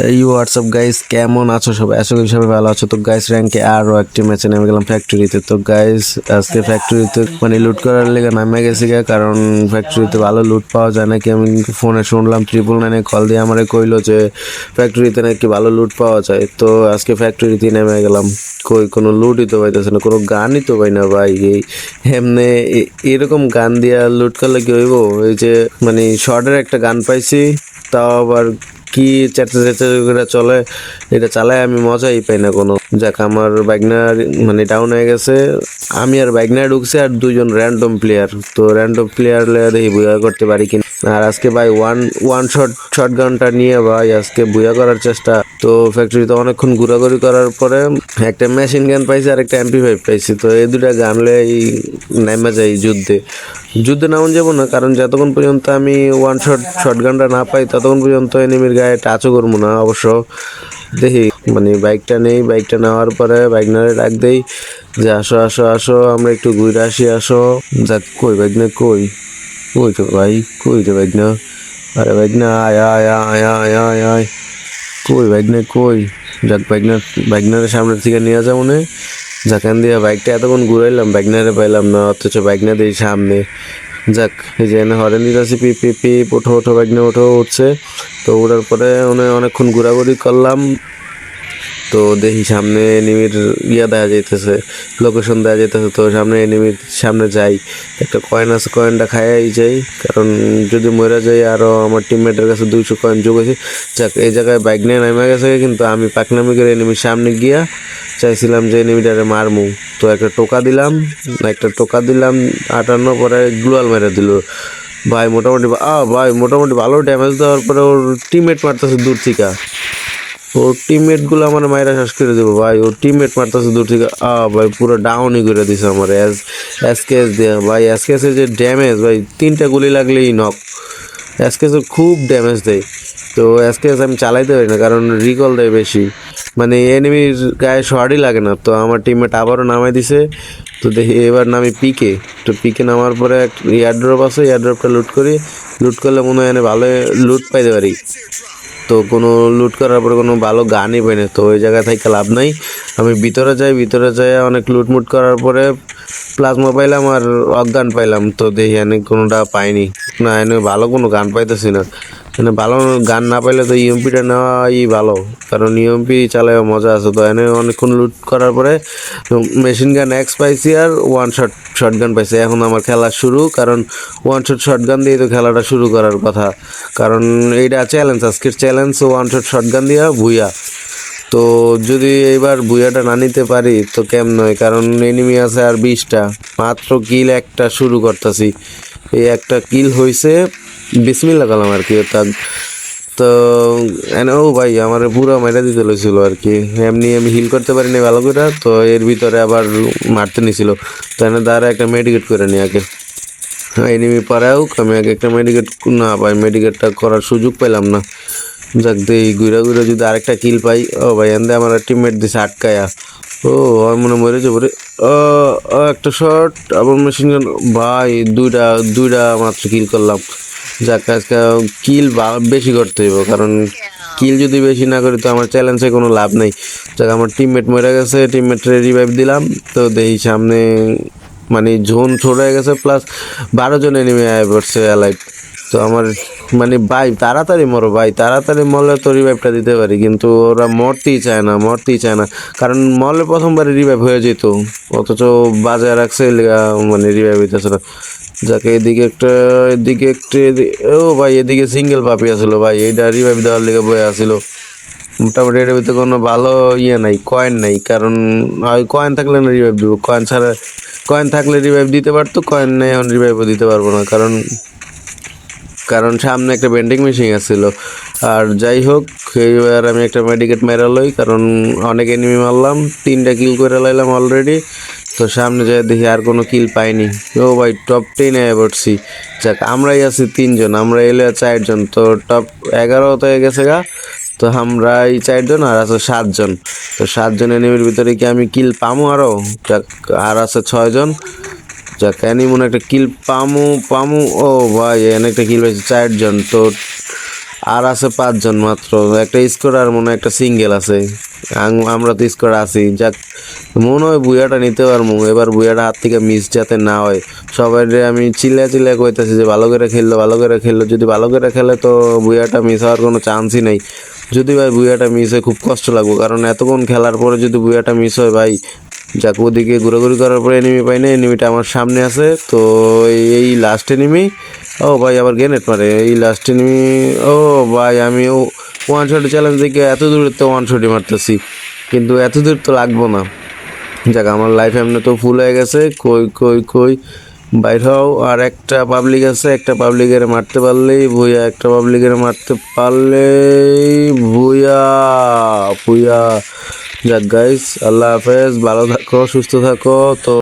এই WhatsApp guys, কেমন আছো সবাই? আশা করি সবাই ভালো আছো। তো গাইস, র্যাঙ্কে আরো একটি ম্যাচে নেমে গেলাম ফ্যাক্টরিতে। তো গাইস, আজকে ফ্যাক্টরিতে মানে লুট করার লেগে নামে গেছি গা, কারণ ফ্যাক্টরিতে ভালো লুট পাওয়া যায় নাকি। আমি ফোনে শুনলাম 999 কল দিয়ে আমারে কইলো যে ফ্যাক্টরিতে নাকি ভালো লুট পাওয়া যায়। তো আজকে ফ্যাক্টরিতে নেমে গেলাম। কই কোনো লুটই তো পাইতেছে না, কোনো গানই তো পাই না ভাই। এই এমনি এরকম গান দিয়া লুট করলে কি হইব? এই যে মানে শর্টের একটা গান পাইছি, তাও আবার কি চেঁচা চেঁচা করে চলে, এটা চালায় আমি মজাই পাই না কোনো। যাক, আমার বাইকনার মানে ডাউন হয়ে গেছে। আমি আর বাইকনার ঢুকছে আর দুইজন র্যান্ডম প্লেয়ার। তো র্যান্ডম প্লেয়ার দেখি বুয়া করতে পারি কিনা। আর আজকে ভাই ওয়ান শট গানটা নিয়ে ভাই আজকে বুয়া করার চেষ্টা। তো ফ্যাক্টরিতে অনেকক্ষণ ঘোরাঘুরি করার পরে একটা মেশিন গান পাইছি আর একটা MP5 পাইছি। তো এই দুটা গানলে নেমে যাই যুদ্ধে নামন যাবো না, কারণ যতক্ষণ পর্যন্ত আমি শট গানটা না পাই ততক্ষণ পর্যন্ত এনিমির গায়ে টাচও করবো না। অবশ্য দেখি মানে বাইকটা নেই, বাইকটা নেওয়ার পরে বাইকনারে ডাক দেই যে আসো আসো আসো, আমরা একটু ঘুরে আসি, আসো। যাক, কই বাইকনা, কই কই তো ভাই, কই রে বাইকনা? আরে বাইকনা, আয় আয় আয় আয় আয় আয়, কই বাইকনা কই? যাক, বাইকনারে সামনের থেকে নিয়ে যাবো নে। যেখান দিয়ে বাইকটা এতক্ষণ ঘুরাইলাম, বাইকনারে পাইলাম না, অথচ বাইকনা দিয়ে সামনে। যাক, এই যে এনে হরেন দিতেছি, পি পি পি, ওঠো ওঠো বাইকনা ওঠো, উঠছে। তো ওঠার পরে অনেকক্ষণ ঘোরাঘুরি করলাম। তো দেখি সামনে এনিমির দেখা যাইতেছে, লোকেশন দেওয়া যাইতেছে। তো সামনে এনিমির সামনে যাই, একটা কয়েন আছে, কয়েনটা খাইয়াই যাই, কারণ যদি মরে যাই আরও আমার টিমমেটের কাছে 200 কয়েন যোগ আছে। যাক, এই জায়গায় বাইক নিয়ে নামে গেছে, কিন্তু আমি পাকনামি করে এনিমির সামনে গিয়া চাইছিলাম যে এনিমিটারে মারমু। তো একটা টোকা দিলাম, 58, পরে গ্লুয়াল মেরে দিল ভাই। মোটামুটি ভালো ড্যামেজ দেওয়ার পরে ওর টিমমেট মারতেছে দূর থেকে। ওর টিমমেট গুলো আমার মায়েরা শেষ করে দেবো ভাই। ওর টিমমেট মারতেছে দূর থেকে, ভাই পুরো ডাউনই করে দিছে আমার এসকেএস দিয়ে ভাই। এসকেএস এর যে ড্যামেজ ভাই, 3টা গুলি লাগলেই নক। এসকেএস এর খুব ড্যামেজ দেয়। তো এসকেএস আমি চালাইতে পারি না, কারণ রিকল দেয় বেশি, মানে এনিমির গায়ে শর্টই লাগে না। তো আমার টিমমেট আবারও নামাই দিছে। তো দেখি এবার নামি পিকে। তো পিকে নামার পরে এয়ারড্রপ আছে, এয়ারড্রপটা লুট করলে মনে হয় ভালো লুট পাইতে পারি। তো কোনো লুট করার পরে কোনো ভালো গানই পাই না। তো ওই জায়গা থেকে লাভ নাই, আমি ভিতরে যাই অনেক লুটমুট করার পরে প্লাজমা পাইলাম আর অজ্ঞান পাইলাম। তো দেখি এনে কোনোটা পাইনি, না এনে ভালো কোনো গান পাইতেছি না। এনে ভালো গান না পাইলে তো ইএমপিটা নেওয়াই ভালো, কারণ ইএমপি চালায় মজা আছে। তো এনে অনেকক্ষণ লুট করার পরে মেশিন গান এক্স পাইছি আর শর্ট গান পাইছি। এখন আমার খেলা শুরু, কারণ শর্ট গান দিয়ে তো খেলাটা শুরু করার কথা, কারণ এইটা চ্যালেঞ্জ, আজকের চ্যালেঞ্জ শর্ট গান দিয়া ভুইয়া। তো যদি এইবার ভুইয়াটা না নিতে পারি তো কেমন নয়, কারণ এনিমি আছে আর 20টা, মাত্র কিল একটা শুরু করতেছি। এই একটা কিল হয়েছে, বিসমিল্লাহ কালাম আর কি। তো ও ভাই আমার পুরো মেরে দিতে লইছিল আর কি। এমনি আমি হিল করতে পারিনি ভালো করে, তো এর ভিতরে আবার মারতে নিছিল। তো এনে দ্বারা একটা মেডিকেট করে নি আগে। এনিমি পারাও আমি আগে একটা মেডিকেট না পাই, মেডিকেটটা করার সুযোগ পেলাম না। যাক, দেই ঘুরে যদি আরেকটা কিল পাই। ও ভাই, এন্দে আমার টিমমেট দিছে আটকায়া। ও আমার মনে মরে যাবো রে। ও একটা শট, আবার মেশিন গান ভাই, দুইটা মাত্র কিল করলাম। যাক, আজকে কিল বেশি করতে হইব, কারণ কিল যদি বেশি না করি তো আমার চ্যালেঞ্জে কোনো লাভ নেই। যাক, আমার টিমমেট মরে গেছে, টিমমেটরে রিভাইভ দিলাম। তো দেখি সামনে মানে জোন ছোট হয়ে গেছে, প্লাস 12 জন এনিমি আয় পড়ছে অ্যালাইভ। তো আমার মানে ভাই তাড়াতাড়ি মরো ভাই, তাড়াতাড়ি মরলে তো রিভাইভটা দিতে পারি, কিন্তু ওরা মরতেই চায় না, কারণ মরলে প্রথমবারে রিভাইভ হয়ে যেত, অথচ বাজায় রাখছে মানে রিভাইভ হইতেছে না। যাকে এদিকে একটা ও ভাই, এদিকে সিঙ্গেল পাপি আসলো ভাই, এইটা রিভাইভ দেওয়ার লেগে বয়ে আসলো। মোটামুটি এটার ভিতরে কোনো ভালো নাই, কয়েন নাই, কারণ ওই কয়েন থাকলে না রিভাইভ দিব, কয়েন থাকলে রিভাইভ দিতে পারতো, কয়েন নেই, এখন রিভাইভও দিতে পারবো না, কারণ কারণ সামনে একটা বেন্ডিং মেশিন আসছিল। আর যাই হোক, এইবার আমি একটা মেডিকেট মেরা লই, কারণ অনেক এনিমি মারলাম, 3টা কিল করে লাইলাম অলরেডি। তো সামনে যাই দেখি আর কোনো কিল পাইনি। ও ভাই, টপ 10 এ পড়ছি। যাক, আমরাই আছি 3জন, আমরা এলে 4জন, তো টপ 11 হয়ে গেছে গা। তো আমরা এই 4জন আর আছে 7জন। তো 7জন এনিমির ভিতরে কি আমি কিল পামু আরো? যাক, আর আছে 6জন। যাক, মনে একটা কিল পামু। ও ভাই, এনে একটা কিল পাইছে 4জন। তো আর আছে 5 জন মাত্র, একটা স্কোর আর মনে হয় একটা সিঙ্গেল আছে। আমরা তো স্কোর আছি, যাক মনে হয় বুয়াটা নিতে পারবো এবার, বুয়াটা হাত থেকে মিস যাতে না হয়। সবাই আমি চিল্লা কইতেছি যে ভালো করে খেললো, ভালো করে খেললো, যদি ভালো করে খেলে তো বুয়াটা মিস হওয়ার কোনো চান্সই নেই। যদি ভাই বুয়াটা মিস হয় খুব কষ্ট লাগবে, কারণ এতক্ষণ খেলার পরে যদি বুয়াটা মিস হয় ভাই, যাক ওদিকে ঘোরাঘুরি করার পরে এনিমি পাই না, এনিমিটা আমার সামনে আছে তো, এই লাস্ট এনিমি। ও ভাই আবার গ্রেনেড মারে, এই লাস্ট এনিমি। ও ভাই আমি ওয়ান শট চ্যালেঞ্জ দেখে এত দূরের তো ওয়ান শটই মারতেছি, কিন্তু এত দূর তো লাগবো না। যাক আমার লাইফ এমনি তো ফুল হয়ে গেছে, কই কই কই বাইর হও। আর একটা পাবলিক আছে, একটা পাবলিকের মারতে পারলেই ভুইয়া, একটা পাবলিকের মারতে পারলেই ভুইয়া ভুইয়া। যাক গাইস, আল্লাহ হাফেজ, ভালো থাকো, সুস্থ থাকো তো।